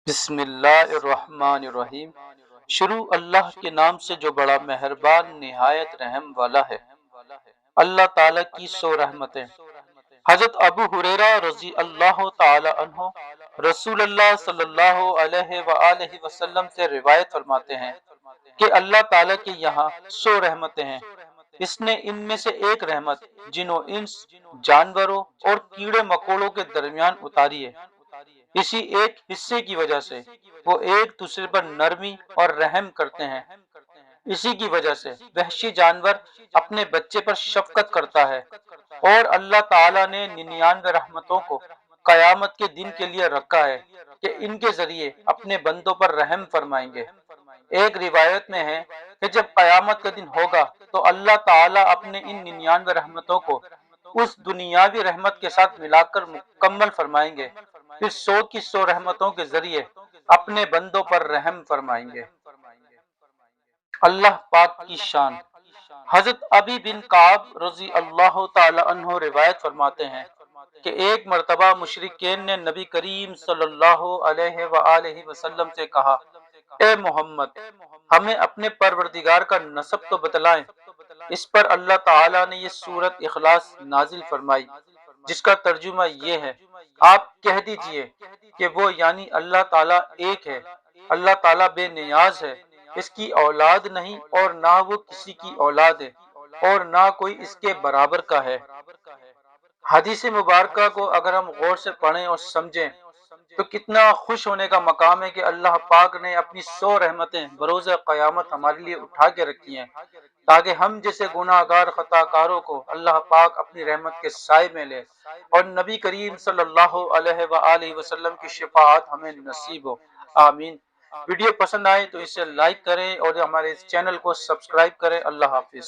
بسم اللہ الرحمن الرحیم۔ شروع اللہ کے نام سے جو بڑا مہربان نہایت رحم والا ہے۔ اللہ تعالیٰ کی سو رحمتیں۔ حضرت ابو ہریرہ رضی اللہ تعالی عنہ رسول اللہ صلی اللہ علیہ وآلہ وسلم سے روایت فرماتے ہیں کہ اللہ تعالیٰ کے یہاں سو رحمتیں ہیں۔ اس نے ان میں سے ایک رحمت جن و انس، جانوروں اور کیڑے مکوڑوں کے درمیان اتاری ہے۔ اسی ایک حصے کی وجہ سے وہ ایک دوسرے پر نرمی اور رحم کرتے ہیں۔ اسی کی وجہ سے وحشی جانور اپنے بچے پر شفقت کرتا ہے، اور اللہ تعالیٰ نے 99 رحمتوں کو قیامت کے دن کے لیے رکھا ہے کہ ان کے ذریعے اپنے بندوں پر رحم فرمائیں گے۔ ایک روایت میں ہے کہ جب قیامت کا دن ہوگا تو اللہ تعالیٰ اپنے ان 99 رحمتوں کو اس دنیاوی رحمت کے ساتھ ملا کر مکمل فرمائیں گے، پھر 100 کی 100 رحمتوں کے ذریعے اپنے بندوں پر رحم فرمائیں گے۔ اللہ پاک کی شان۔ حضرت ابی بن کعب رضی اللہ تعالی عنہ روایت فرماتے ہیں کہ ایک مرتبہ مشرکین نے نبی کریم صلی اللہ علیہ وآلہ وسلم سے کہا، اے محمد، ہمیں اپنے پروردگار کا نسب تو بتلائیں۔ اس پر اللہ تعالیٰ نے یہ سورت اخلاص نازل فرمائی، جس کا ترجمہ یہ ہے، آپ کہہ دیجئے کہ وہ یعنی اللہ تعالیٰ ایک ہے، اللہ تعالیٰ بے نیاز ہے، اس کی اولاد نہیں اور نہ وہ کسی کی اولاد ہے، اور نہ کوئی اس کے برابر کا ہے۔ حدیث مبارکہ کو اگر ہم غور سے پڑھیں اور سمجھیں تو کتنا خوش ہونے کا مقام ہے کہ اللہ پاک نے اپنی 100 رحمتیں بروز قیامت ہمارے لیے اٹھا کے رکھی ہیں، تاکہ ہم جیسے گناہ گار خطا کاروں کو اللہ پاک اپنی رحمت کے سائے میں لے، اور نبی کریم صلی اللہ علیہ وآلہ وسلم کی شفاعت ہمیں نصیب ہو۔ آمین۔ ویڈیو پسند آئے تو اسے لائک کریں اور ہمارے اس چینل کو سبسکرائب کریں۔ اللہ حافظ۔